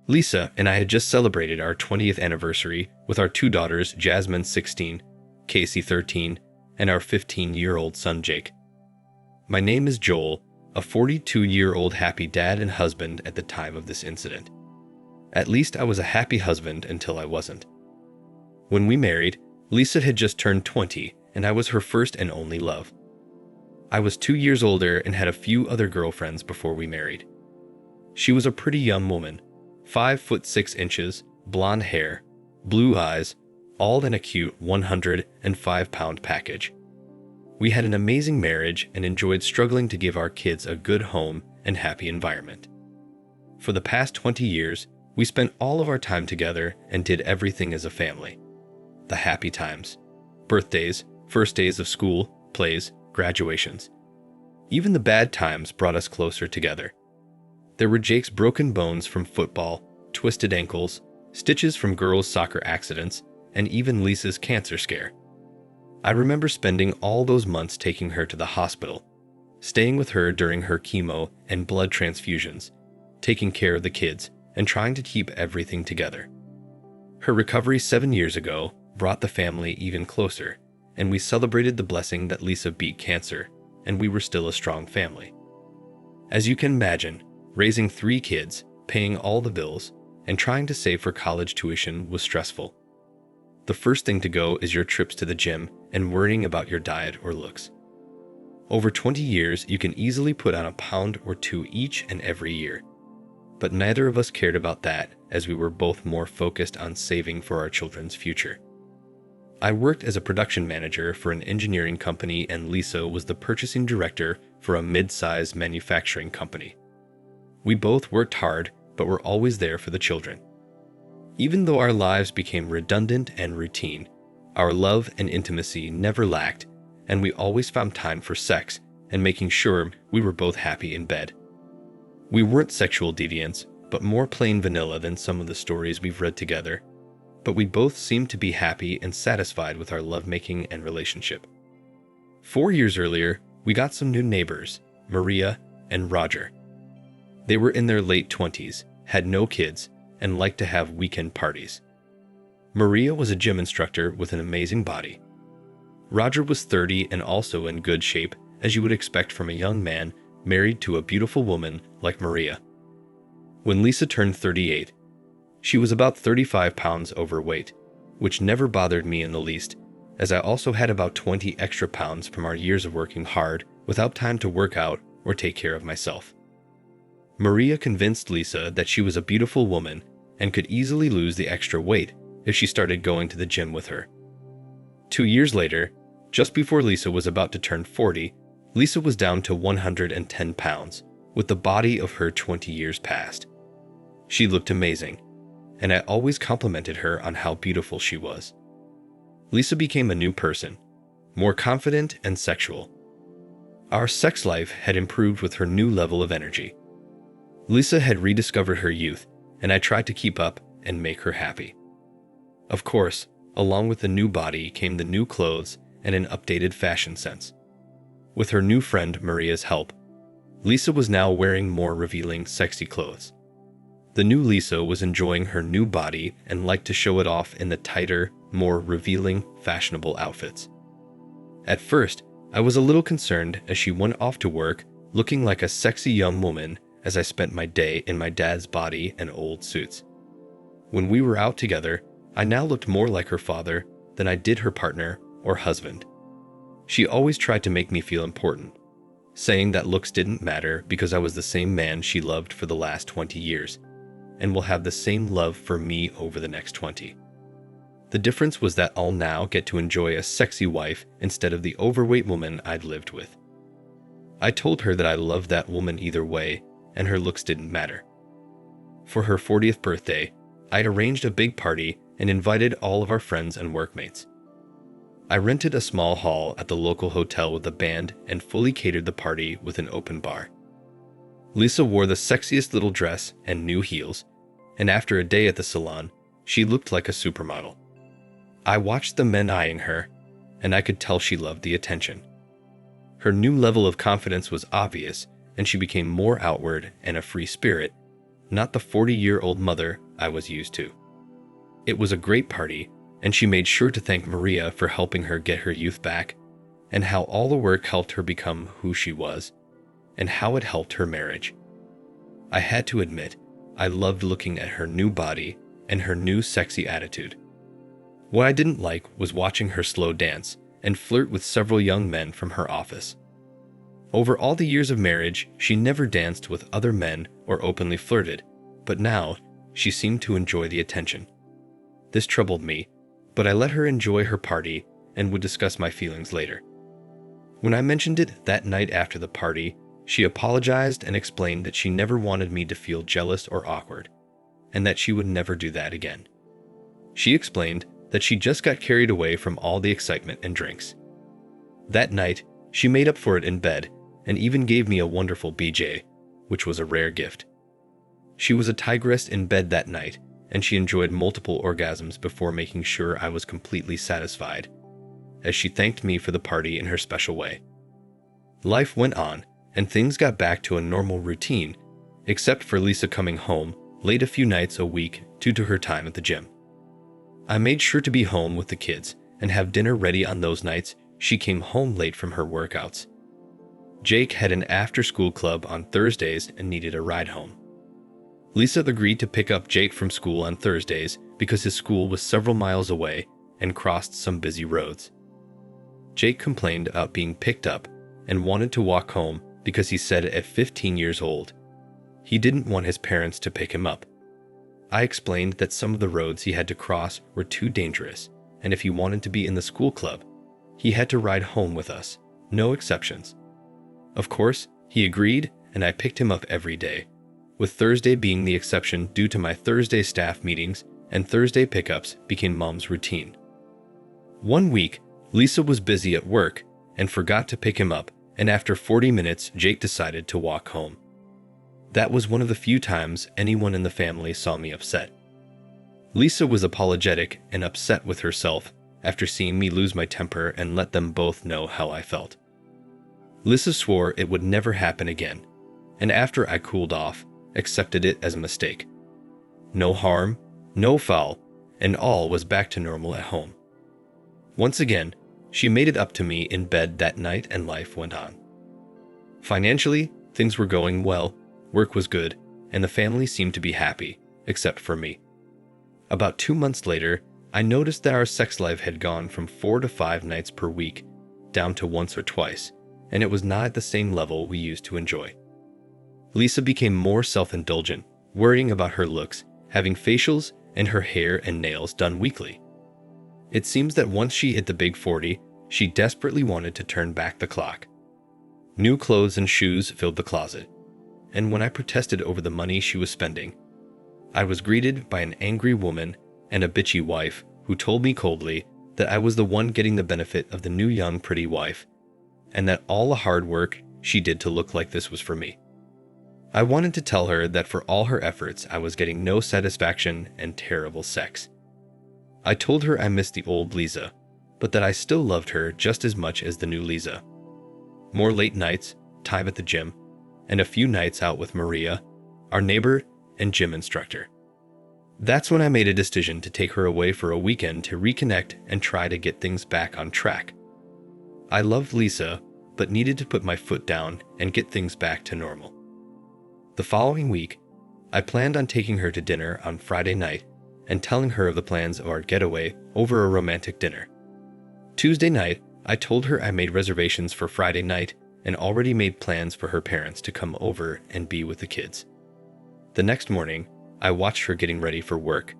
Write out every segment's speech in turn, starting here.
Lisa and I had just celebrated our 20th anniversary with our two daughters, Jasmine 16, Casey 13, and our 15-year-old son Jake. My name is Joel, a 42-year-old happy dad and husband at the time of this incident. At least I was a happy husband until I wasn't. When we married, Lisa had just turned 20, and I was her first and only love. I was 2 years older and had a few other girlfriends before we married. She was a pretty young woman, 5 foot 6 inches, blonde hair, blue eyes, all in a cute 105-pound package. We had an amazing marriage and enjoyed struggling to give our kids a good home and happy environment. For the past 20 years, we spent all of our time together and did everything as a family. The happy times, birthdays, first days of school, plays, graduations. Even the bad times brought us closer together. There were Jake's broken bones from football, twisted ankles, stitches from girls' soccer accidents, and even Lisa's cancer scare. I remember spending all those months taking her to the hospital, staying with her during her chemo and blood transfusions, taking care of the kids, and trying to keep everything together. Her recovery 7 years ago brought the family even closer, and we celebrated the blessing that Lisa beat cancer, and we were still a strong family. As you can imagine, raising 3 kids, paying all the bills, and trying to save for college tuition was stressful. The first thing to go is your trips to the gym and worrying about your diet or looks. Over 20 years, you can easily put on a pound or 2 each and every year. But neither of us cared about that, as we were both more focused on saving for our children's future. I worked as a production manager for an engineering company, and Lisa was the purchasing director for a mid-sized manufacturing company. We both worked hard, but were always there for the children. Even though our lives became redundant and routine, our love and intimacy never lacked, and we always found time for sex and making sure we were both happy in bed. We weren't sexual deviants, but more plain vanilla than some of the stories we've read together. But we both seemed to be happy and satisfied with our lovemaking and relationship. 4 years earlier, we got some new neighbors, Maria and Roger. They were in their late 20s, had no kids, and liked to have weekend parties. Maria was a gym instructor with an amazing body. Roger was 30 and also in good shape, as you would expect from a young man married to a beautiful woman like Maria. When Lisa turned 38, she was about 35 pounds overweight, which never bothered me in the least, as I also had about 20 extra pounds from our years of working hard without time to work out or take care of myself. Maria convinced Lisa that she was a beautiful woman and could easily lose the extra weight if she started going to the gym with her. 2 years later, just before Lisa was about to turn 40, Lisa was down to 110 pounds, with the body of her 20 years past. She looked amazing, and I always complimented her on how beautiful she was. Lisa became a new person, more confident and sexual. Our sex life had improved with her new level of energy. Lisa had rediscovered her youth, and I tried to keep up and make her happy. Of course, along with the new body came the new clothes and an updated fashion sense. With her new friend Maria's help, Lisa was now wearing more revealing, sexy clothes. The new Lisa was enjoying her new body and liked to show it off in the tighter, more revealing, fashionable outfits. At first, I was a little concerned as she went off to work looking like a sexy young woman as I spent my day in my dad's body and old suits. When we were out together, I now looked more like her father than I did her partner or husband. She always tried to make me feel important, saying that looks didn't matter because I was the same man she loved for the last 20 years, and will have the same love for me over the next 20. The difference was that I'll now get to enjoy a sexy wife instead of the overweight woman I'd lived with. I told her that I loved that woman either way, and her looks didn't matter. For her 40th birthday, I'd arranged a big party and invited all of our friends and workmates. I rented a small hall at the local hotel with a band and fully catered the party with an open bar. Lisa wore the sexiest little dress and new heels, and after a day at the salon, she looked like a supermodel. I watched the men eyeing her, and I could tell she loved the attention. Her new level of confidence was obvious, and she became more outward and a free spirit, not the 40-year-old mother I was used to. It was a great party, and she made sure to thank Maria for helping her get her youth back, and how all the work helped her become who she was, and how it helped her marriage. I had to admit, I loved looking at her new body and her new sexy attitude. What I didn't like was watching her slow dance and flirt with several young men from her office. Over all the years of marriage, she never danced with other men or openly flirted, but now she seemed to enjoy the attention. This troubled me, but I let her enjoy her party and would discuss my feelings later. When I mentioned it that night after the party, she apologized and explained that she never wanted me to feel jealous or awkward, and that she would never do that again. She explained that she just got carried away from all the excitement and drinks. That night, she made up for it in bed and even gave me a wonderful BJ, which was a rare gift. She was a tigress in bed that night, and she enjoyed multiple orgasms before making sure I was completely satisfied, as she thanked me for the party in her special way. Life went on, and things got back to a normal routine, except for Lisa coming home late a few nights a week due to her time at the gym. I made sure to be home with the kids and have dinner ready on those nights she came home late from her workouts. Jake had an after-school club on Thursdays and needed a ride home. Lisa agreed to pick up Jake from school on Thursdays because his school was several miles away and crossed some busy roads. Jake complained about being picked up and wanted to walk home because he said at 15 years old, he didn't want his parents to pick him up. I explained that some of the roads he had to cross were too dangerous, and if he wanted to be in the school club, he had to ride home with us, no exceptions. Of course, he agreed, and I picked him up every day, with Thursday being the exception due to my Thursday staff meetings, and Thursday pickups became Mom's routine. One week, Lisa was busy at work and forgot to pick him up, and after 40 minutes, Jake decided to walk home. That was one of the few times anyone in the family saw me upset. Lisa was apologetic and upset with herself after seeing me lose my temper and let them both know how I felt. Lisa swore it would never happen again, and after I cooled off, accepted it as a mistake. No harm, no foul, and all was back to normal at home. Once again, she made it up to me in bed that night and life went on. Financially, things were going well, work was good, and the family seemed to be happy, except for me. About 2 months later, I noticed that our sex life had gone from 4 to 5 nights per week down to once or twice, and it was not at the same level we used to enjoy. Lisa became more self-indulgent, worrying about her looks, having facials and her hair and nails done weekly. It seems that once she hit the big 40, she desperately wanted to turn back the clock. New clothes and shoes filled the closet, and when I protested over the money she was spending, I was greeted by an angry woman and a bitchy wife who told me coldly that I was the one getting the benefit of the new young pretty wife, and that all the hard work she did to look like this was for me. I wanted to tell her that for all her efforts, I was getting no satisfaction and terrible sex. I told her I missed the old Lisa, but that I still loved her just as much as the new Lisa. More late nights, time at the gym, and a few nights out with Maria, our neighbor and gym instructor. That's when I made a decision to take her away for a weekend to reconnect and try to get things back on track. I loved Lisa, but needed to put my foot down and get things back to normal. The following week, I planned on taking her to dinner on Friday night and telling her of the plans of our getaway over a romantic dinner. Tuesday night, I told her I made reservations for Friday night and already made plans for her parents to come over and be with the kids. The next morning, I watched her getting ready for work.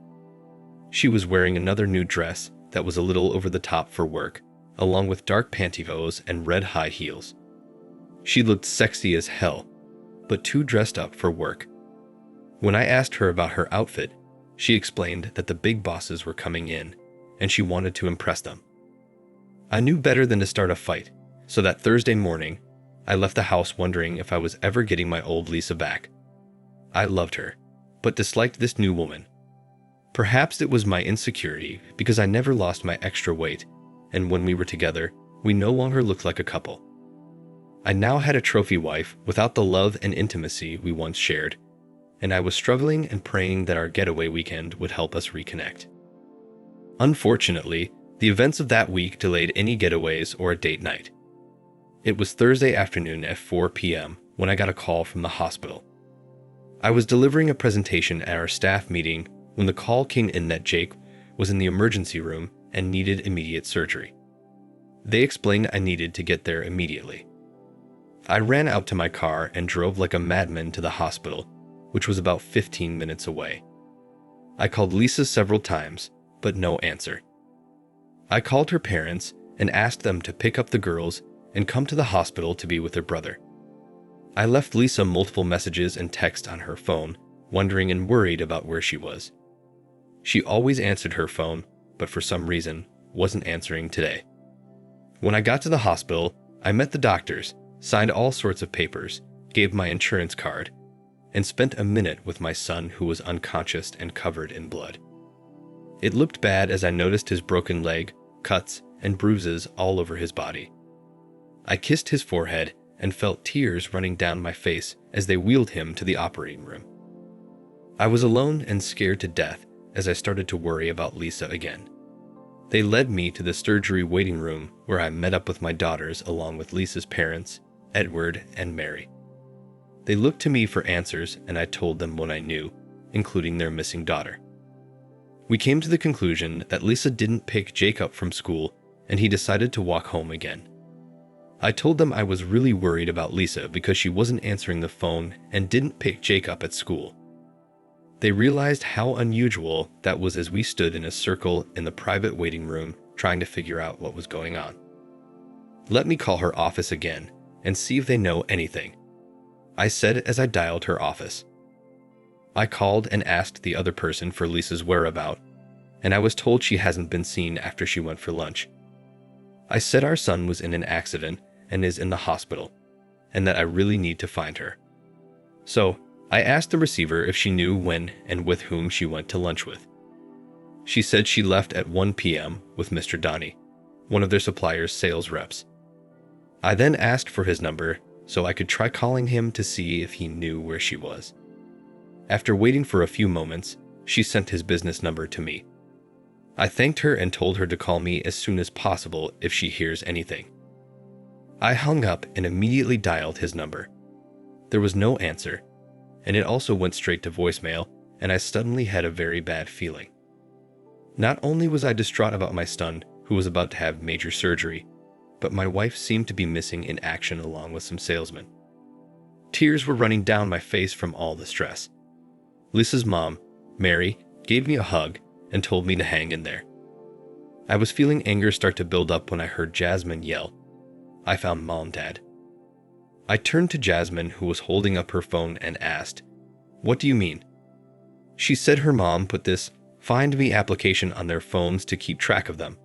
She was wearing another new dress that was a little over the top for work, along with dark pantyhose and red high heels. She looked sexy as hell, but too dressed up for work. When I asked her about her outfit, she explained that the big bosses were coming in, and she wanted to impress them. I knew better than to start a fight, so that Thursday morning, I left the house wondering if I was ever getting my old Lisa back. I loved her, but disliked this new woman. Perhaps it was my insecurity because I never lost my extra weight, and when we were together, we no longer looked like a couple. I now had a trophy wife without the love and intimacy we once shared, and I was struggling and praying that our getaway weekend would help us reconnect. Unfortunately, the events of that week delayed any getaways or a date night. It was Thursday afternoon at 4 p.m. when I got a call from the hospital. I was delivering a presentation at our staff meeting when the call came in that Jake was in the emergency room and needed immediate surgery. They explained I needed to get there immediately. I ran out to my car and drove like a madman to the hospital, which was about 15 minutes away. I called Lisa several times, but no answer. I called her parents and asked them to pick up the girls and come to the hospital to be with their brother. I left Lisa multiple messages and texts on her phone, wondering and worried about where she was. She always answered her phone, but for some reason wasn't answering today. When I got to the hospital, I met the doctors, signed all sorts of papers, gave my insurance card, and spent a minute with my son who was unconscious and covered in blood. It looked bad as I noticed his broken leg, cuts, and bruises all over his body. I kissed his forehead and felt tears running down my face as they wheeled him to the operating room. I was alone and scared to death as I started to worry about Lisa again. They led me to the surgery waiting room where I met up with my daughters along with Lisa's parents, Edward and Mary. They looked to me for answers and I told them what I knew, including their missing daughter. We came to the conclusion that Lisa didn't pick Jake up from school and he decided to walk home again. I told them I was really worried about Lisa because she wasn't answering the phone and didn't pick Jake up at school. They realized how unusual that was as we stood in a circle in the private waiting room trying to figure out what was going on. Let me call her office again and see if they know anything, I said as I dialed her office. I called and asked the other person for Lisa's whereabouts, and I was told she hasn't been seen after she went for lunch. I said our son was in an accident and is in the hospital, and that I really need to find her. So, I asked the receiver if she knew when and with whom she went to lunch with. She said she left at 1 p.m. with Mr. Donnie, one of their supplier's sales reps. I then asked for his number so I could try calling him to see if he knew where she was. After waiting for a few moments, she sent his business number to me. I thanked her and told her to call me as soon as possible if she hears anything. I hung up and immediately dialed his number. There was no answer, and it also went straight to voicemail, and I suddenly had a very bad feeling. Not only was I distraught about my son, who was about to have major surgery, but my wife seemed to be missing in action along with some salesmen. Tears were running down my face from all the stress. Lisa's mom, Mary, gave me a hug and told me to hang in there. I was feeling anger start to build up when I heard Jasmine yell, "I found Mom, Dad." I turned to Jasmine, who was holding up her phone, and asked, "What do you mean?" She said her mom put this Find Me application on their phones to keep track of them,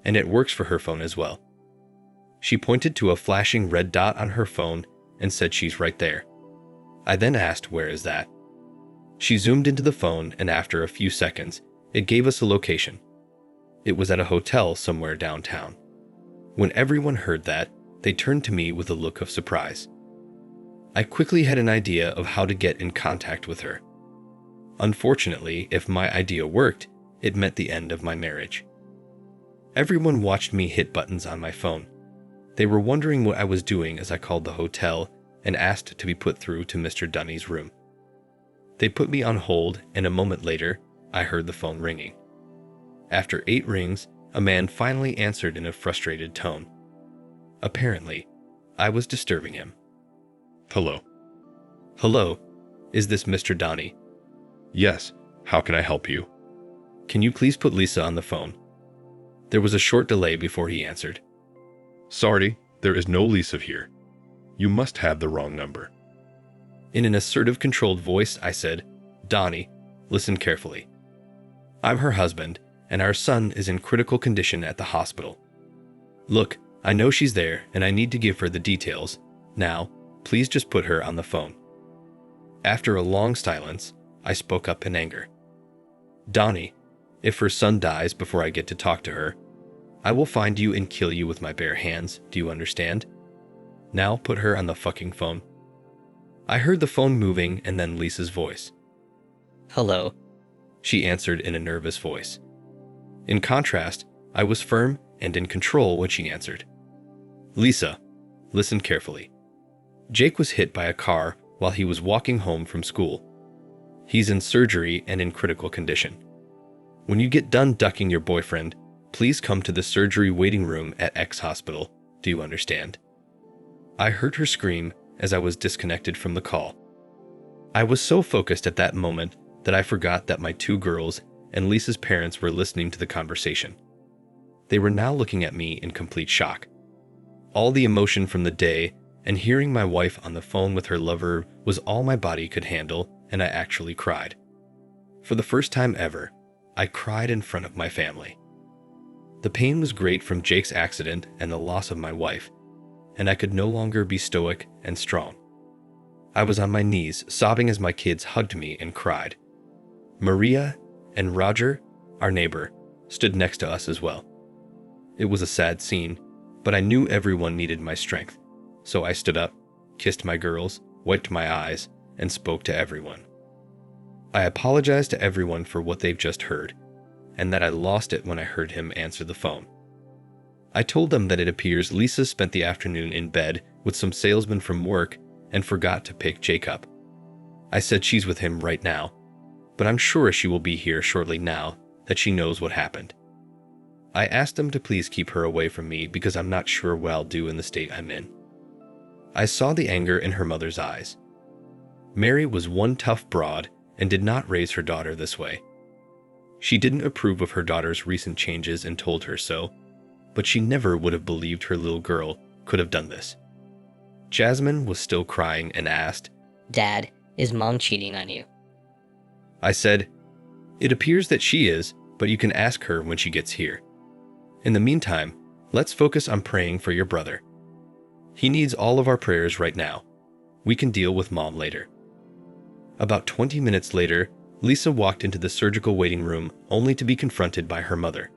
and it works for her phone as well. She pointed to a flashing red dot on her phone and said she's right there. I then asked, "Where is that?" She zoomed into the phone, and after a few seconds, it gave us a location. It was at a hotel somewhere downtown. When everyone heard that, they turned to me with a look of surprise. I quickly had an idea of how to get in contact with her. Unfortunately, if my idea worked, it meant the end of my marriage. Everyone watched me hit buttons on my phone. They were wondering what I was doing as I called the hotel and asked to be put through to Mr. Dunny's room. They put me on hold, and a moment later, I heard the phone ringing. After 8 rings, a man finally answered in a frustrated tone. Apparently, I was disturbing him. Hello. "Hello, is this Mr. Donny?" Yes, how can I help you? "Can you please put Lisa on the phone?" There was a short delay before he answered. Sorry, there is no Lisa here. You must have the wrong number. In an assertive, controlled voice, I said, "Donnie, listen carefully. I'm her husband, and our son is in critical condition at the hospital. Look, I know she's there, and I need to give her the details. Now, please just put her on the phone." After a long silence, I spoke up in anger. "Donnie, if her son dies before I get to talk to her, I will find you and kill you with my bare hands, do you understand? Now put her on the fucking phone." I heard the phone moving and then Lisa's voice. Hello. She answered in a nervous voice. In contrast, I was firm and in control when she answered. Lisa, listen carefully. Jake was hit by a car while he was walking home from school. He's in surgery and in critical condition. When you get done ducking your boyfriend, please come to the surgery waiting room at X hospital. Do you understand? I heard her scream as I was disconnected from the call. I was so focused at that moment that I forgot that my 2 girls and Lisa's parents were listening to the conversation. They were now looking at me in complete shock. All the emotion from the day and hearing my wife on the phone with her lover was all my body could handle, and I actually cried. For the first time ever, I cried in front of my family. The pain was great from Jake's accident and the loss of my wife, and I could no longer be stoic and strong. I was on my knees, sobbing as my kids hugged me and cried. Maria and Roger, our neighbor, stood next to us as well. It was a sad scene, but I knew everyone needed my strength, so I stood up, kissed my girls, wiped my eyes, and spoke to everyone. I apologized to everyone for what they've just heard, and that I lost it when I heard him answer the phone. I told them that it appears Lisa spent the afternoon in bed with some salesman from work and forgot to pick Jake up. I said she's with him right now, but I'm sure she will be here shortly now that she knows what happened. I asked them to please keep her away from me because I'm not sure what I'll do in the state I'm in. I saw the anger in her mother's eyes. Mary was one tough broad and did not raise her daughter this way. She didn't approve of her daughter's recent changes and told her so, but she never would have believed her little girl could have done this. Jasmine was still crying and asked, Dad, is Mom cheating on you? I said, it appears that she is, but you can ask her when she gets here. In the meantime, let's focus on praying for your brother. He needs all of our prayers right now. We can deal with Mom later. About 20 minutes later, Lisa walked into the surgical waiting room only to be confronted by her mother.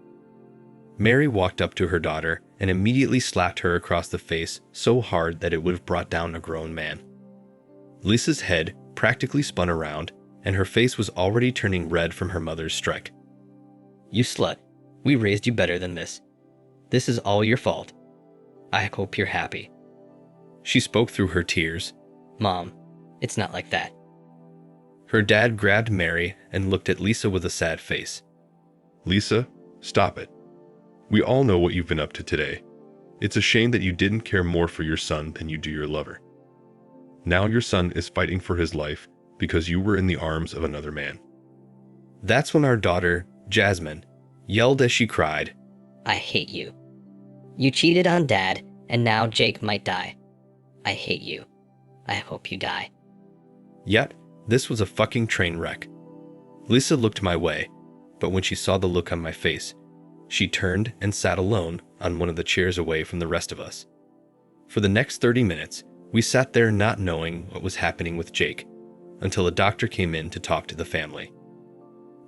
Mary walked up to her daughter and immediately slapped her across the face so hard that it would have brought down a grown man. Lisa's head practically spun around, and her face was already turning red from her mother's strike. You slut. We raised you better than this. This is all your fault. I hope you're happy. She spoke through her tears. Mom, it's not like that. Her dad grabbed Mary and looked at Lisa with a sad face. Lisa, stop it. We all know what you've been up to today. It's a shame that you didn't care more for your son than you do your lover. Now your son is fighting for his life because you were in the arms of another man. That's when our daughter, Jasmine, yelled as she cried, I hate you. You cheated on Dad, and now Jake might die. I hate you. I hope you die. Yep, this was a fucking train wreck. Lisa looked my way, but when she saw the look on my face, she turned and sat alone on one of the chairs away from the rest of us. For the next 30 minutes, we sat there not knowing what was happening with Jake, until a doctor came in to talk to the family.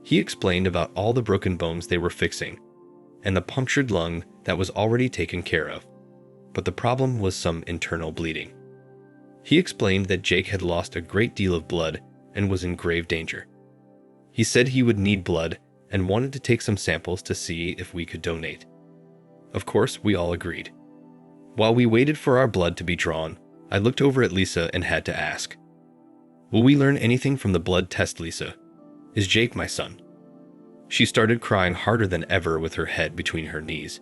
He explained about all the broken bones they were fixing, and the punctured lung that was already taken care of, but the problem was some internal bleeding. He explained that Jake had lost a great deal of blood and was in grave danger. He said he would need blood and wanted to take some samples to see if we could donate. Of course, we all agreed. While we waited for our blood to be drawn, I looked over at Lisa and had to ask, will we learn anything from the blood test, Lisa? Is Jake my son? She started crying harder than ever with her head between her knees.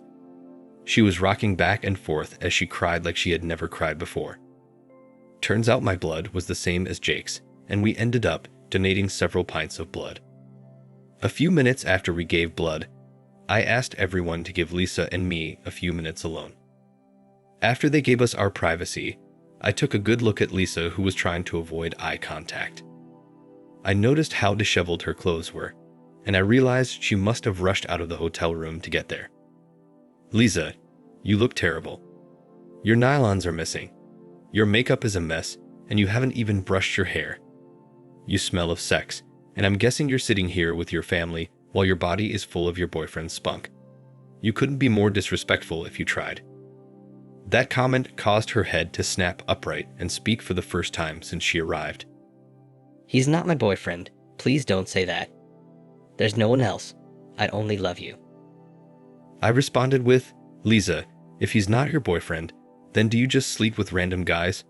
She was rocking back and forth as she cried like she had never cried before. Turns out my blood was the same as Jake's, and we ended up donating several pints of blood. A few minutes after we gave blood, I asked everyone to give Lisa and me a few minutes alone. After they gave us our privacy, I took a good look at Lisa, who was trying to avoid eye contact. I noticed how disheveled her clothes were, and I realized she must have rushed out of the hotel room to get there. Lisa, you look terrible. Your nylons are missing. Your makeup is a mess, and you haven't even brushed your hair. You smell of sex, and I'm guessing you're sitting here with your family while your body is full of your boyfriend's spunk. You couldn't be more disrespectful if you tried. That comment caused her head to snap upright and speak for the first time since she arrived. He's not my boyfriend. Please don't say that. There's no one else. I only love you. I responded with, Lisa, if he's not your boyfriend, then do you just sleep with random guys?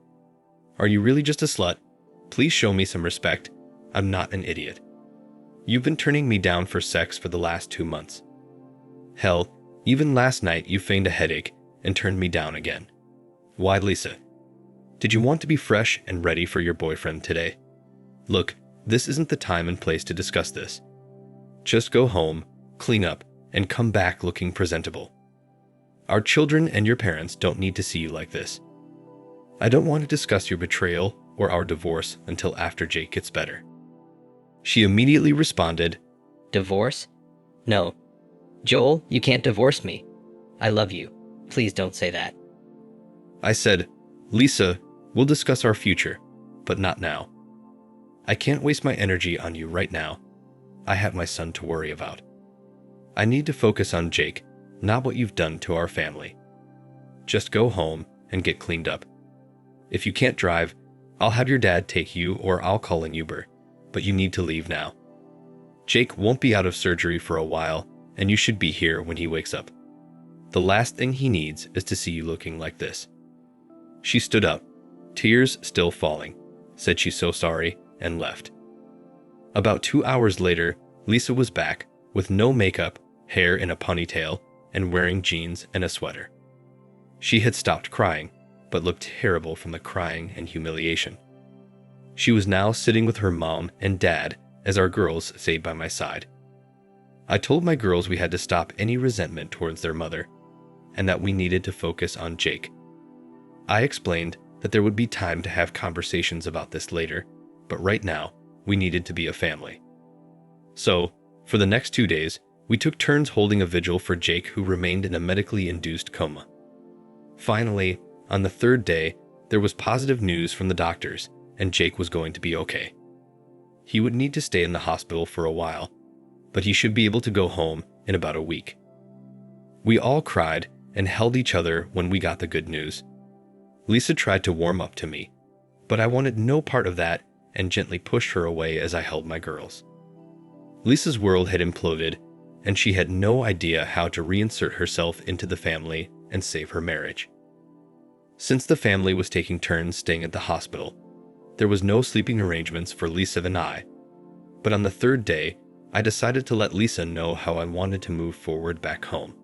Are you really just a slut? Please show me some respect. I'm not an idiot. You've been turning me down for sex for the last 2 months. Hell, even last night you feigned a headache and turned me down again. Why, Lisa? Did you want to be fresh and ready for your boyfriend today? Look, this isn't the time and place to discuss this. Just go home, clean up, and come back looking presentable. Our children and your parents don't need to see you like this. I don't want to discuss your betrayal or our divorce until after Jake gets better. She immediately responded, Divorce? No. Joel, you can't divorce me. I love you. Please don't say that. I said, Lisa, we'll discuss our future, but not now. I can't waste my energy on you right now. I have my son to worry about. I need to focus on Jake, not what you've done to our family. Just go home and get cleaned up. If you can't drive, I'll have your dad take you or I'll call an Uber, but you need to leave now. Jake won't be out of surgery for a while, and you should be here when he wakes up. The last thing he needs is to see you looking like this. She stood up, tears still falling, said she's so sorry, and left. About 2 hours later, Lisa was back with no makeup, hair in a ponytail, and wearing jeans and a sweater. She had stopped crying, but looked terrible from the crying and humiliation. She was now sitting with her mom and dad as our girls stayed by my side. I told my girls we had to stop any resentment towards their mother, and that we needed to focus on Jake. I explained that there would be time to have conversations about this later, but right now, we needed to be a family. So, for the next 2 days, we took turns holding a vigil for Jake, who remained in a medically induced coma. Finally, on the 3rd day, there was positive news from the doctors, and Jake was going to be okay. He would need to stay in the hospital for a while, but he should be able to go home in about a week. We all cried and held each other when we got the good news. Lisa tried to warm up to me, but I wanted no part of that and gently pushed her away as I held my girls. Lisa's world had imploded, and she had no idea how to reinsert herself into the family and save her marriage. Since the family was taking turns staying at the hospital, there was no sleeping arrangements for Lisa and I, but on the 3rd day, I decided to let Lisa know how I wanted to move forward back home.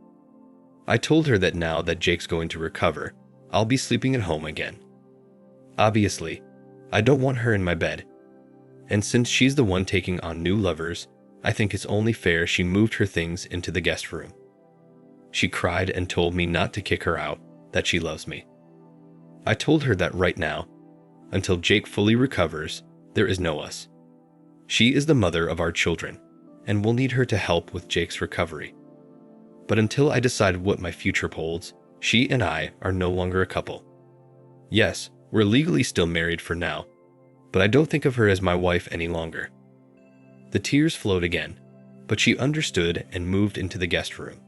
I told her that now that Jake's going to recover, I'll be sleeping at home again. Obviously, I don't want her in my bed, and since she's the one taking on new lovers, I think it's only fair she moved her things into the guest room. She cried and told me not to kick her out, that she loves me. I told her that right now, until Jake fully recovers, there is no us. She is the mother of our children, and we'll need her to help with Jake's recovery. But until I decide what my future holds, she and I are no longer a couple. Yes, we're legally still married for now, but I don't think of her as my wife any longer. The tears flowed again, but she understood and moved into the guest room.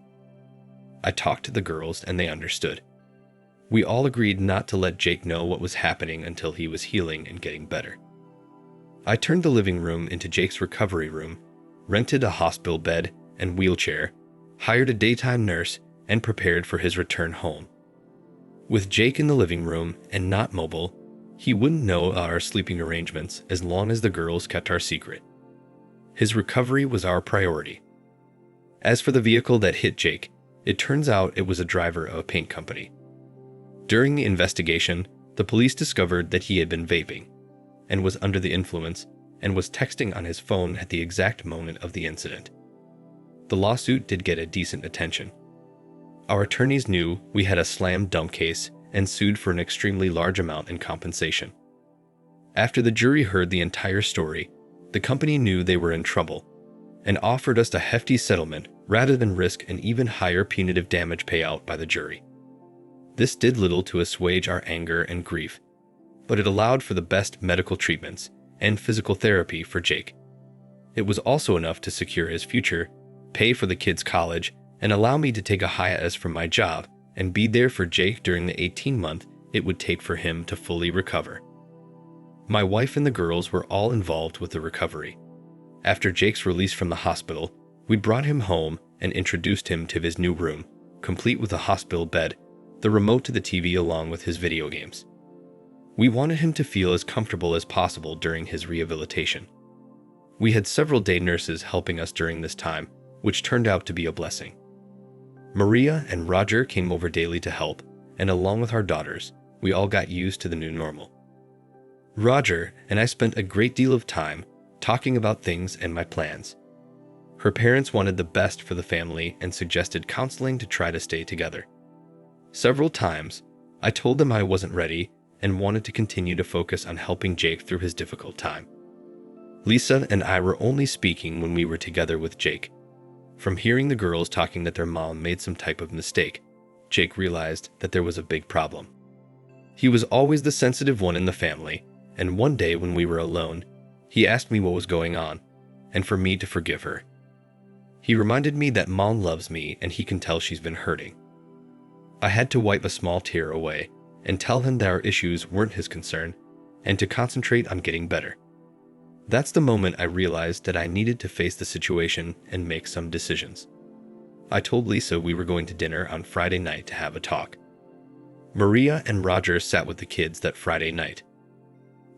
I talked to the girls and they understood. We all agreed not to let Jake know what was happening until he was healing and getting better. I turned the living room into Jake's recovery room, rented a hospital bed and wheelchair, hired a daytime nurse, and prepared for his return home. With Jake in the living room and not mobile, he wouldn't know our sleeping arrangements as long as the girls kept our secret. His recovery was our priority. As for the vehicle that hit Jake, it turns out it was a driver of a paint company. During the investigation, the police discovered that he had been vaping and was under the influence and was texting on his phone at the exact moment of the incident. The lawsuit did get a decent attention. Our attorneys knew we had a slam dunk case and sued for an extremely large amount in compensation. After the jury heard the entire story, the company knew they were in trouble and offered us a hefty settlement rather than risk an even higher punitive damage payout by the jury. This did little to assuage our anger and grief, but it allowed for the best medical treatments and physical therapy for Jake. It was also enough to secure his future, pay for the kids' college, and allow me to take a hiatus from my job and be there for Jake during the 18-month it would take for him to fully recover. My wife and the girls were all involved with the recovery. After Jake's release from the hospital, we brought him home and introduced him to his new room, complete with a hospital bed, the remote to the TV along with his video games. We wanted him to feel as comfortable as possible during his rehabilitation. We had several day nurses helping us during this time, which turned out to be a blessing. Maria and Roger came over daily to help, and along with our daughters, we all got used to the new normal. Roger and I spent a great deal of time talking about things and my plans. Her parents wanted the best for the family and suggested counseling to try to stay together. Several times, I told them I wasn't ready and wanted to continue to focus on helping Jake through his difficult time. Lisa and I were only speaking when we were together with Jake. From hearing the girls talking that their mom made some type of mistake, Jake realized that there was a big problem. He was always the sensitive one in the family, and one day when we were alone, he asked me what was going on, and for me to forgive her. He reminded me that Mom loves me and he can tell she's been hurting. I had to wipe a small tear away and tell him that our issues weren't his concern and to concentrate on getting better. That's the moment I realized that I needed to face the situation and make some decisions. I told Lisa we were going to dinner on Friday night to have a talk. Maria and Roger sat with the kids that Friday night.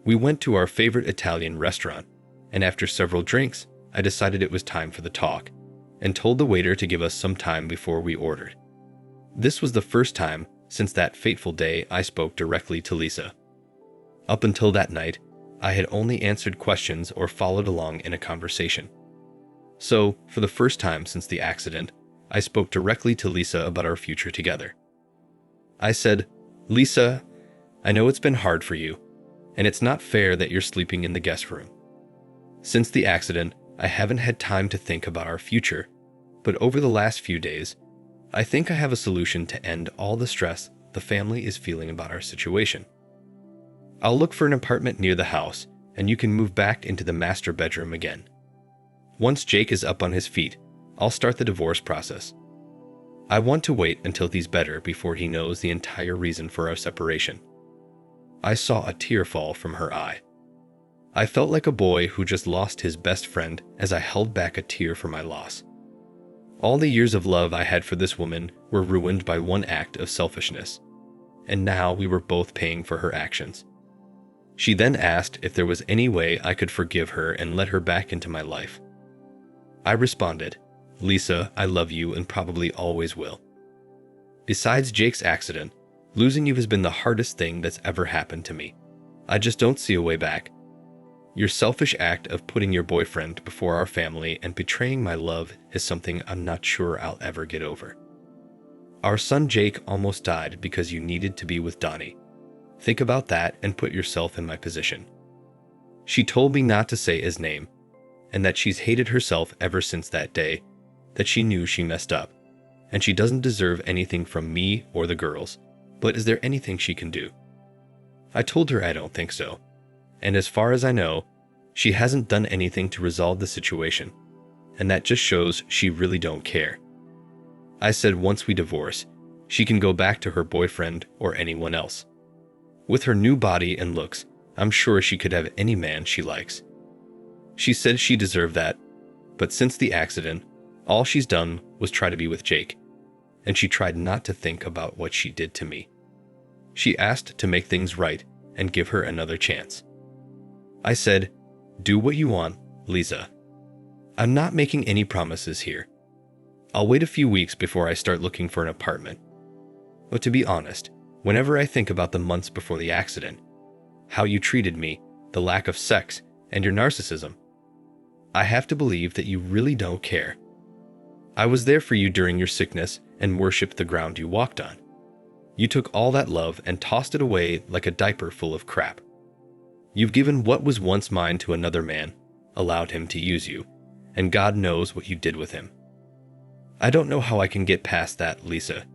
We went to our favorite Italian restaurant, and after several drinks, I decided it was time for the talk, and told the waiter to give us some time before we ordered. This was the first time since that fateful day I spoke directly to Lisa. Up until that night, I had only answered questions or followed along in a conversation. So, for the first time since the accident, I spoke directly to Lisa about our future together. I said, "Lisa, I know it's been hard for you, and it's not fair that you're sleeping in the guest room. Since the accident, I haven't had time to think about our future, but over the last few days, I think I have a solution to end all the stress the family is feeling about our situation. I'll look for an apartment near the house, and you can move back into the master bedroom again. Once Jake is up on his feet, I'll start the divorce process. I want to wait until he's better before he knows the entire reason for our separation." I saw a tear fall from her eye. I felt like a boy who just lost his best friend as I held back a tear for my loss. All the years of love I had for this woman were ruined by one act of selfishness, and now we were both paying for her actions. She then asked if there was any way I could forgive her and let her back into my life. I responded, "Lisa, I love you and probably always will. Besides Jake's accident, losing you has been the hardest thing that's ever happened to me. I just don't see a way back. Your selfish act of putting your boyfriend before our family and betraying my love is something I'm not sure I'll ever get over. Our son Jake almost died because you needed to be with Donnie. Think about that and put yourself in my position." She told me not to say his name, and that she's hated herself ever since that day, that she knew she messed up, and she doesn't deserve anything from me or the girls, but is there anything she can do? I told her I don't think so, and as far as I know, she hasn't done anything to resolve the situation, and that just shows she really don't care. I said once we divorce, she can go back to her boyfriend or anyone else. With her new body and looks, I'm sure she could have any man she likes. She said she deserved that, but since the accident, all she's done was try to be with Jake, and she tried not to think about what she did to me. She asked to make things right and give her another chance. I said, "Do what you want, Lisa. I'm not making any promises here. I'll wait a few weeks before I start looking for an apartment. But to be honest, whenever I think about the months before the accident, how you treated me, the lack of sex, and your narcissism, I have to believe that you really don't care. I was there for you during your sickness and worshipped the ground you walked on. You took all that love and tossed it away like a diaper full of crap. You've given what was once mine to another man, allowed him to use you, and God knows what you did with him. I don't know how I can get past that, Lisa.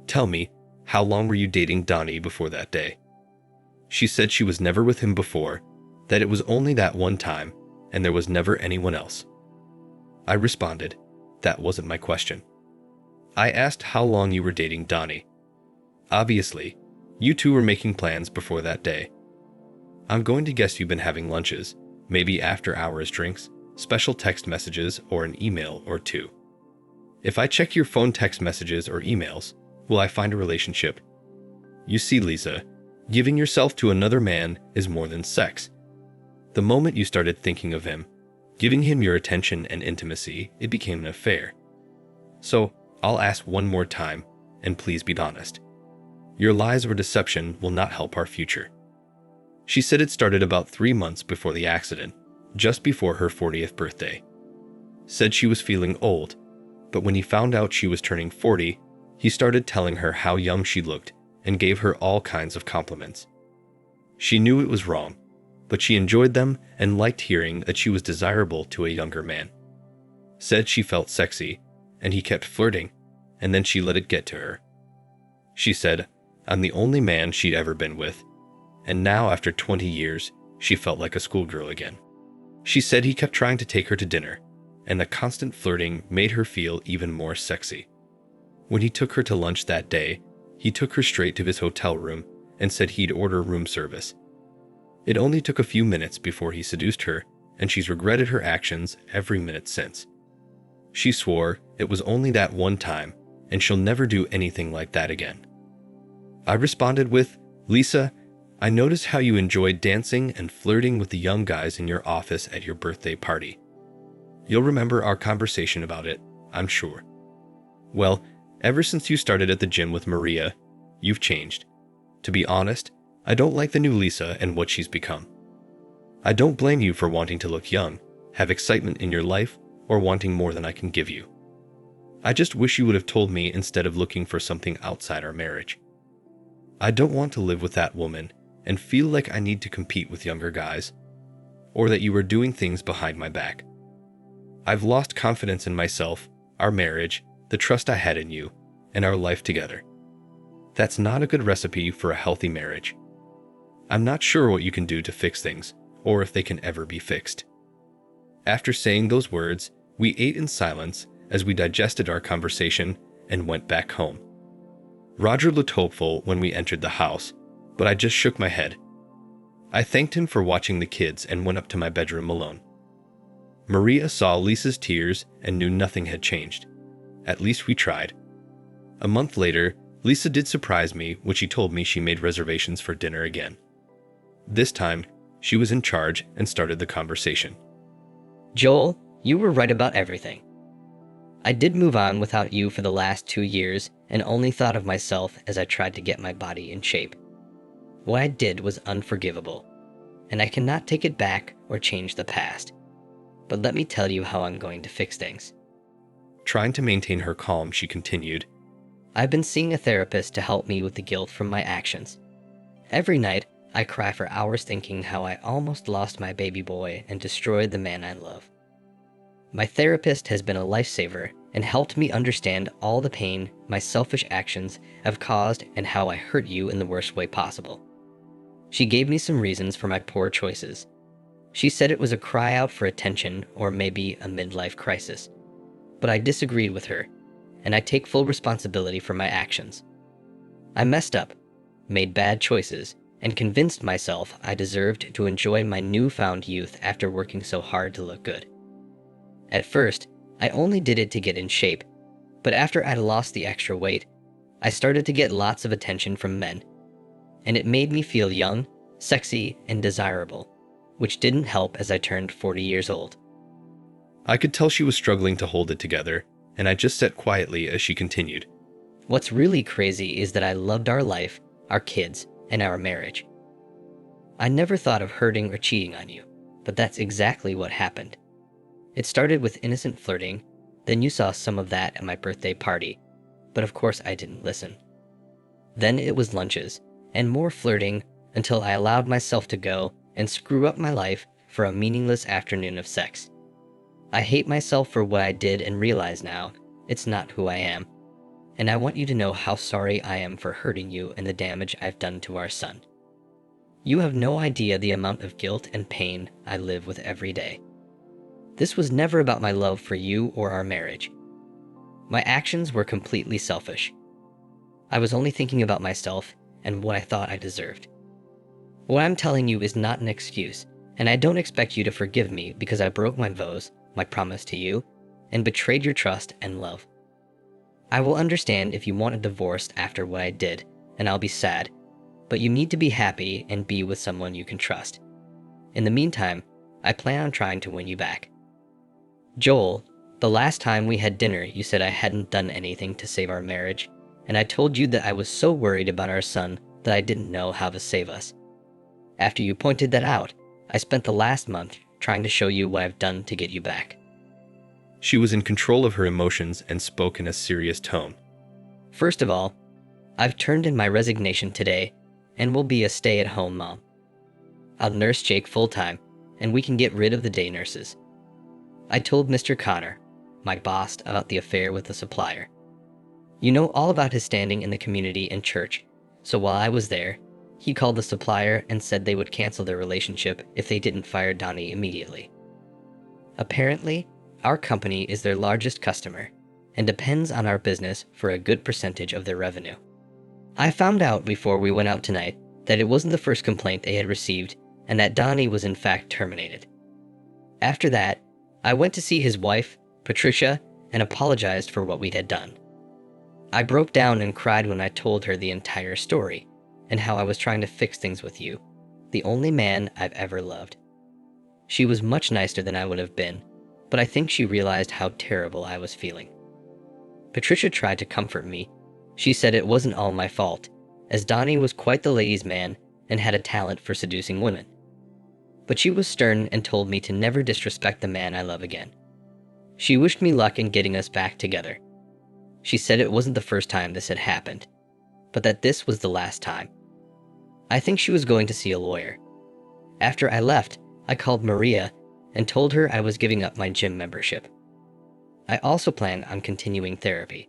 Tell me, how long were you dating Donnie before that day?" She said she was never with him before, that it was only that one time, and there was never anyone else. I responded, that wasn't my question. I asked how long you were dating Donnie, Obviously, you two were making plans before that day. I'm going to guess you've been having lunches, maybe after-hours drinks, special text messages, or an email or two. If I check your phone text messages or emails, will I find a relationship? You see, Lisa, giving yourself to another man is more than sex. The moment you started thinking of him, giving him your attention and intimacy, it became an affair. So, I'll ask one more time, and please be honest. Your lies or deception will not help our future. She said it started about 3 months before the accident, just before her 40th birthday. Said she was feeling old, but when he found out she was turning 40, he started telling her how young she looked and gave her all kinds of compliments. She knew it was wrong, but she enjoyed them and liked hearing that she was desirable to a younger man. Said she felt sexy, and he kept flirting, and then she let it get to her. She said, I'm the only man she'd ever been with, and now after 20 years, she felt like a schoolgirl again. She said he kept trying to take her to dinner, and the constant flirting made her feel even more sexy. When he took her to lunch that day, he took her straight to his hotel room and said he'd order room service. It only took a few minutes before he seduced her, and she's regretted her actions every minute since. She swore it was only that one time, and she'll never do anything like that again. I responded with, Lisa, I noticed how you enjoyed dancing and flirting with the young guys in your office at your birthday party. You'll remember our conversation about it, I'm sure. Well, ever since you started at the gym with Maria, you've changed. To be honest, I don't like the new Lisa and what she's become. I don't blame you for wanting to look young, have excitement in your life, or wanting more than I can give you. I just wish you would have told me instead of looking for something outside our marriage. I don't want to live with that woman and feel like I need to compete with younger guys, or that you are doing things behind my back. I've lost confidence in myself, our marriage, the trust I had in you, and our life together. That's not a good recipe for a healthy marriage. I'm not sure what you can do to fix things, or if they can ever be fixed. After saying those words, we ate in silence as we digested our conversation and went back home. Roger looked hopeful when we entered the house, but I just shook my head. I thanked him for watching the kids and went up to my bedroom alone. Maria saw Lisa's tears and knew nothing had changed. At least we tried. A month later, Lisa did surprise me when she told me she made reservations for dinner again. This time, she was in charge and started the conversation. Joel, you were right about everything. I did move on without you for the last 2 years and only thought of myself as I tried to get my body in shape. What I did was unforgivable, and I cannot take it back or change the past. But let me tell you how I'm going to fix things. Trying to maintain her calm, she continued, I've been seeing a therapist to help me with the guilt from my actions. Every night, I cry for hours thinking how I almost lost my baby boy and destroyed the man I love. My therapist has been a lifesaver and helped me understand all the pain my selfish actions have caused and how I hurt you in the worst way possible. She gave me some reasons for my poor choices. She said it was a cry out for attention or maybe a midlife crisis. But I disagreed with her, and I take full responsibility for my actions. I messed up, made bad choices, and convinced myself I deserved to enjoy my newfound youth after working so hard to look good. At first, I only did it to get in shape, but after I'd lost the extra weight, I started to get lots of attention from men, and it made me feel young, sexy, and desirable, which didn't help as I turned 40 years old. I could tell she was struggling to hold it together, and I just sat quietly as she continued. What's really crazy is that I loved our life, our kids, and our marriage. I never thought of hurting or cheating on you, but that's exactly what happened. It started with innocent flirting, then you saw some of that at my birthday party, but of course I didn't listen. Then it was lunches, and more flirting until I allowed myself to go and screw up my life for a meaningless afternoon of sex. I hate myself for what I did and realize now it's not who I am, and I want you to know how sorry I am for hurting you and the damage I've done to our son. You have no idea the amount of guilt and pain I live with every day. This was never about my love for you or our marriage. My actions were completely selfish. I was only thinking about myself and what I thought I deserved. What I'm telling you is not an excuse, and I don't expect you to forgive me because I broke my vows, my promise to you, and betrayed your trust and love. I will understand if you want a divorce after what I did, and I'll be sad, but you need to be happy and be with someone you can trust. In the meantime, I plan on trying to win you back. Joel, the last time we had dinner, you said I hadn't done anything to save our marriage, and I told you that I was so worried about our son that I didn't know how to save us. After you pointed that out, I spent the last month trying to show you what I've done to get you back. She was in control of her emotions and spoke in a serious tone. First of all, I've turned in my resignation today and will be a stay-at-home mom. I'll nurse Jake full-time, and we can get rid of the day nurses. I told Mr. Connor, my boss, about the affair with the supplier. You know all about his standing in the community and church, so while I was there, he called the supplier and said they would cancel their relationship if they didn't fire Donnie immediately. Apparently, our company is their largest customer and depends on our business for a good percentage of their revenue. I found out before we went out tonight that it wasn't the first complaint they had received and that Donnie was in fact terminated. After that, I went to see his wife, Patricia, and apologized for what we had done. I broke down and cried when I told her the entire story and how I was trying to fix things with you, the only man I've ever loved. She was much nicer than I would have been, but I think she realized how terrible I was feeling. Patricia tried to comfort me. She said it wasn't all my fault, as Donnie was quite the ladies' man and had a talent for seducing women. But she was stern and told me to never disrespect the man I love again. She wished me luck in getting us back together. She said it wasn't the first time this had happened, but that this was the last time. I think she was going to see a lawyer. After I left, I called Maria and told her I was giving up my gym membership. I also plan on continuing therapy.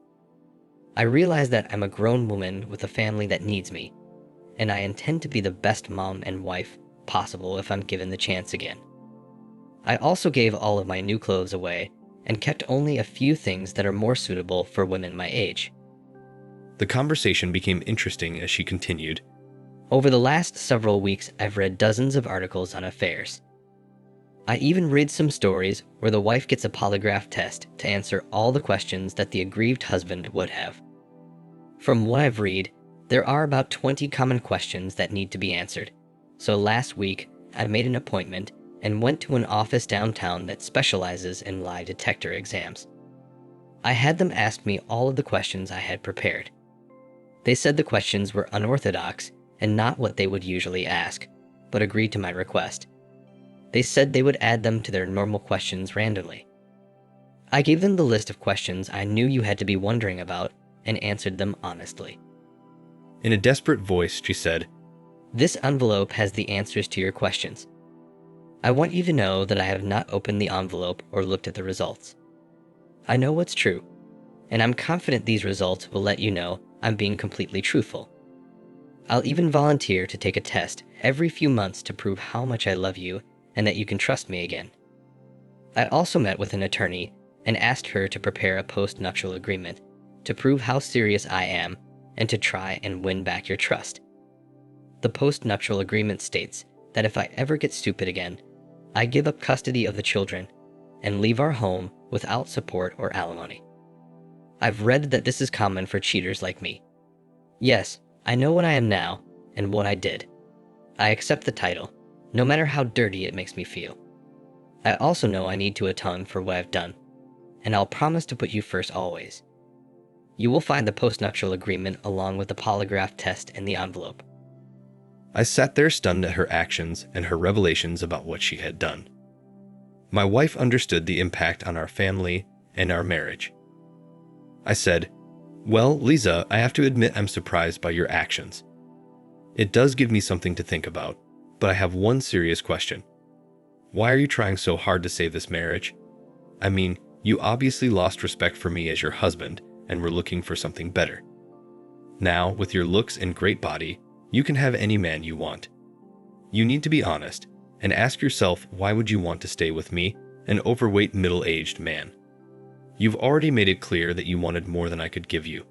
I realize that I'm a grown woman with a family that needs me, and I intend to be the best mom and wife possible if I'm given the chance again. I also gave all of my new clothes away and kept only a few things that are more suitable for women my age. The conversation became interesting as she continued. Over the last several weeks, I've read dozens of articles on affairs. I even read some stories where the wife gets a polygraph test to answer all the questions that the aggrieved husband would have. From what I've read, there are about 20 common questions that need to be answered. So last week, I made an appointment and went to an office downtown that specializes in lie detector exams. I had them ask me all of the questions I had prepared. They said the questions were unorthodox and not what they would usually ask, but agreed to my request. They said they would add them to their normal questions randomly. I gave them the list of questions I knew you had to be wondering about and answered them honestly. In a desperate voice, she said, "This envelope has the answers to your questions. I want you to know that I have not opened the envelope or looked at the results. I know what's true, and I'm confident these results will let you know I'm being completely truthful. I'll even volunteer to take a test every few months to prove how much I love you and that you can trust me again." I also met with an attorney and asked her to prepare a post-nuptial agreement to prove how serious I am and to try and win back your trust. The post-nuptial agreement states that if I ever get stupid again, I give up custody of the children and leave our home without support or alimony. I've read that this is common for cheaters like me. Yes, I know what I am now and what I did. I accept the title, no matter how dirty it makes me feel. I also know I need to atone for what I've done, and I'll promise to put you first always. You will find the postnuptial agreement along with the polygraph test in the envelope. I sat there stunned at her actions and her revelations about what she had done. My wife understood the impact on our family and our marriage. I said, "Well, Lisa, I have to admit I'm surprised by your actions. It does give me something to think about, but I have one serious question. Why are you trying so hard to save this marriage? I mean, you obviously lost respect for me as your husband and were looking for something better. Now, with your looks and great body, you can have any man you want. You need to be honest and ask yourself, why would you want to stay with me, an overweight middle-aged man? You've already made it clear that you wanted more than I could give you.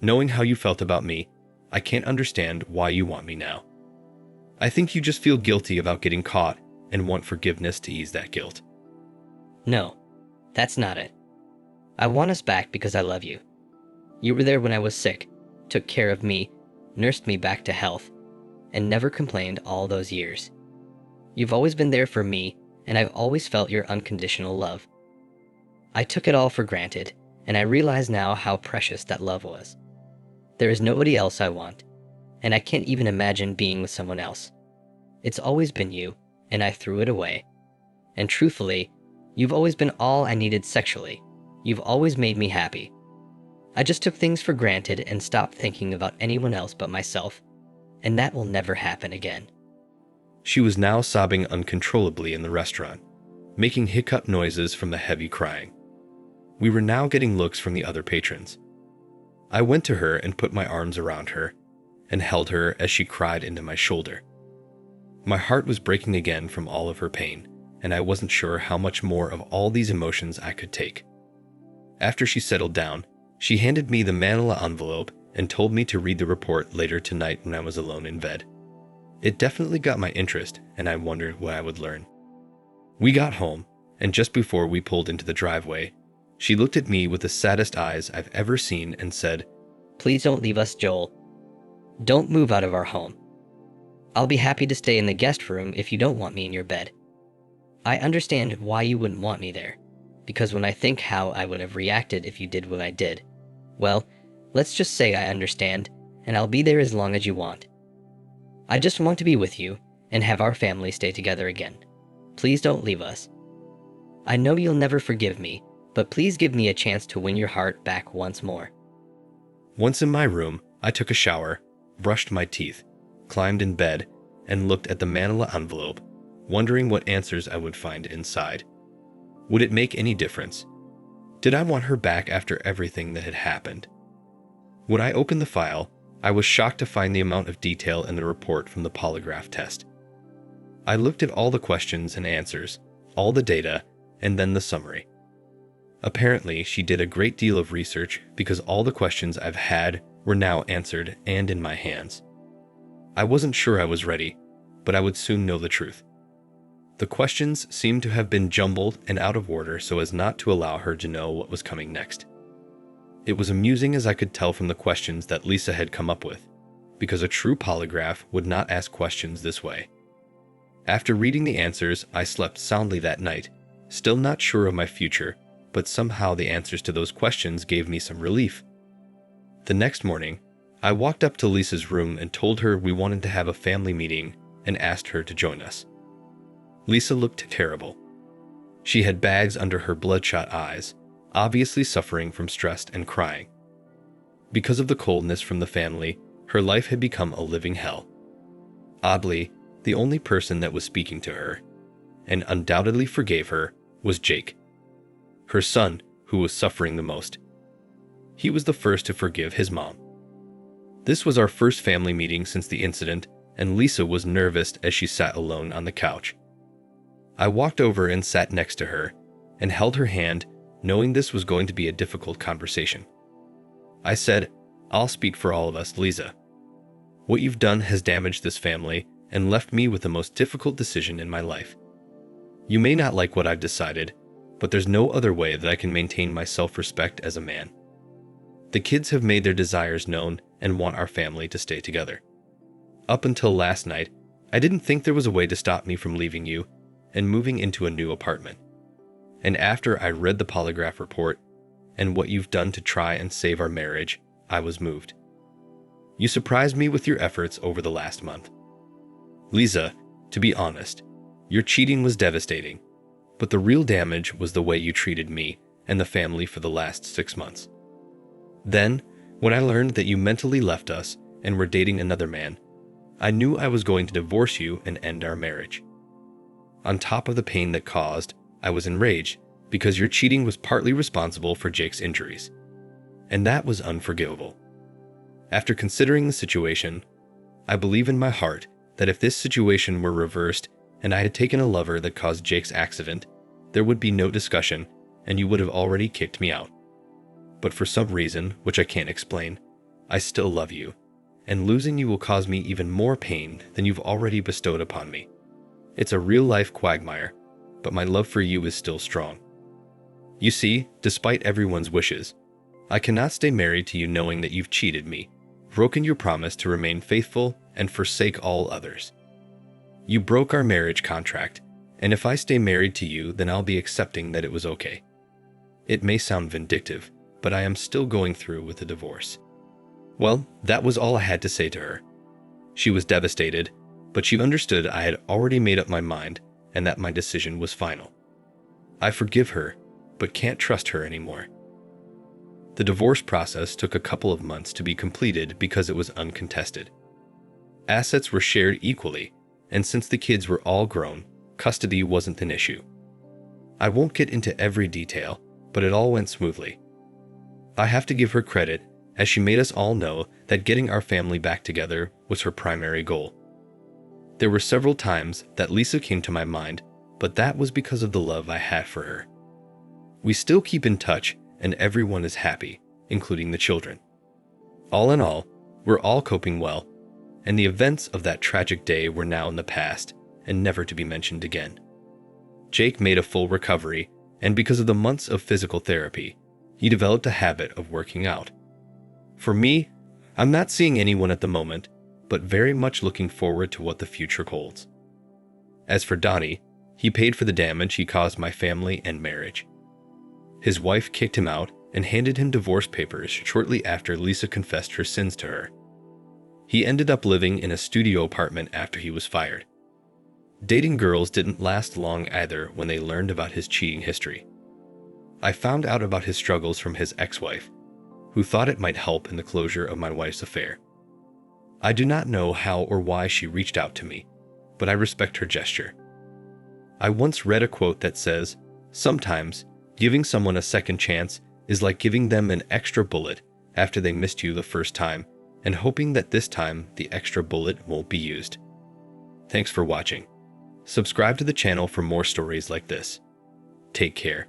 Knowing how you felt about me, I can't understand why you want me now. I think you just feel guilty about getting caught and want forgiveness to ease that guilt. No, that's not it. I want us back because I love you. You were there when I was sick, took care of me, nursed me back to health, and never complained all those years. You've always been there for me, and I've always felt your unconditional love. I took it all for granted, and I realize now how precious that love was. There is nobody else I want, and I can't even imagine being with someone else. It's always been you, and I threw it away. And truthfully, you've always been all I needed sexually. You've always made me happy. I just took things for granted and stopped thinking about anyone else but myself, and that will never happen again. She was now sobbing uncontrollably in the restaurant, making hiccup noises from the heavy crying. We were now getting looks from the other patrons. I went to her and put my arms around her and held her as she cried into my shoulder. My heart was breaking again from all of her pain, and I wasn't sure how much more of all these emotions I could take. After she settled down, she handed me the manila envelope and told me to read the report later tonight when I was alone in bed. It definitely got my interest, and I wondered what I would learn. We got home, and just before we pulled into the driveway, she looked at me with the saddest eyes I've ever seen and said, Please don't leave us, Joel. Don't move out of our home. I'll be happy to stay in the guest room if you don't want me in your bed. I understand why you wouldn't want me there, because when I think how I would have reacted if you did what I did, well, let's just say I understand, and I'll be there as long as you want. I just want to be with you and have our family stay together again. Please don't leave us. I know you'll never forgive me, but please give me a chance to win your heart back once more. Once in my room, I took a shower, brushed my teeth, climbed in bed, and looked at the manila envelope, wondering what answers I would find inside. Would it make any difference? Did I want her back after everything that had happened? When I opened the file, I was shocked to find the amount of detail in the report from the polygraph test. I looked at all the questions and answers, all the data, and then the summary. Apparently, she did a great deal of research because all the questions I've had were now answered and in my hands. I wasn't sure I was ready, but I would soon know the truth. The questions seemed to have been jumbled and out of order so as not to allow her to know what was coming next. It was amusing as I could tell from the questions that Lisa had come up with, because a true polygraph would not ask questions this way. After reading the answers, I slept soundly that night, still not sure of my future, but somehow the answers to those questions gave me some relief. The next morning, I walked up to Lisa's room and told her we wanted to have a family meeting and asked her to join us. Lisa looked terrible. She had bags under her bloodshot eyes, obviously suffering from stress and crying. Because of the coldness from the family, her life had become a living hell. Oddly, the only person that was speaking to her, and undoubtedly forgave her, was Jake, her son, who was suffering the most. He was the first to forgive his mom. This was our first family meeting since the incident, and Lisa was nervous as she sat alone on the couch. I walked over and sat next to her, and held her hand, knowing this was going to be a difficult conversation. I said, I'll speak for all of us, Lisa. What you've done has damaged this family and left me with the most difficult decision in my life. You may not like what I've decided, but there's no other way that I can maintain my self-respect as a man. The kids have made their desires known and want our family to stay together. Up until last night, I didn't think there was a way to stop me from leaving you and moving into a new apartment. And after I read the polygraph report and what you've done to try and save our marriage, I was moved. You surprised me with your efforts over the last month. Lisa, to be honest, your cheating was devastating, but the real damage was the way you treated me and the family for the last 6 months. Then, when I learned that you mentally left us and were dating another man, I knew I was going to divorce you and end our marriage. On top of the pain that caused, I was enraged because your cheating was partly responsible for Jake's injuries, and that was unforgivable. After considering the situation, I believe in my heart that if this situation were reversed and I had taken a lover that caused Jake's accident, there would be no discussion and you would have already kicked me out. But for some reason, which I can't explain, I still love you, and losing you will cause me even more pain than you've already bestowed upon me. It's a real-life quagmire, but my love for you is still strong. You see, despite everyone's wishes, I cannot stay married to you knowing that you've cheated me, broken your promise to remain faithful, and forsake all others. You broke our marriage contract, and if I stay married to you, then I'll be accepting that it was okay. It may sound vindictive, but I am still going through with the divorce." Well, that was all I had to say to her. She was devastated, but she understood I had already made up my mind and that my decision was final. I forgive her, but can't trust her anymore. The divorce process took a couple of months to be completed because it was uncontested. Assets were shared equally, and since the kids were all grown, custody wasn't an issue. I won't get into every detail, but it all went smoothly. I have to give her credit, as she made us all know that getting our family back together was her primary goal. There were several times that Lisa came to my mind, but that was because of the love I had for her. We still keep in touch, and everyone is happy, including the children. All in all, we're all coping well, and the events of that tragic day were now in the past and never to be mentioned again. Jake made a full recovery, and because of the months of physical therapy, he developed a habit of working out. For me, I'm not seeing anyone at the moment, but very much looking forward to what the future holds. As for Donnie, he paid for the damage he caused my family and marriage. His wife kicked him out and handed him divorce papers shortly after Lisa confessed her sins to her. He ended up living in a studio apartment after he was fired. Dating girls didn't last long either when they learned about his cheating history. I found out about his struggles from his ex-wife, who thought it might help in the closure of my wife's affair. I do not know how or why she reached out to me, but I respect her gesture. I once read a quote that says, "Sometimes, giving someone a second chance is like giving them an extra bullet after they missed you the first time and hoping that this time the extra bullet won't be used." Thanks for watching. Subscribe to the channel for more stories like this. Take care.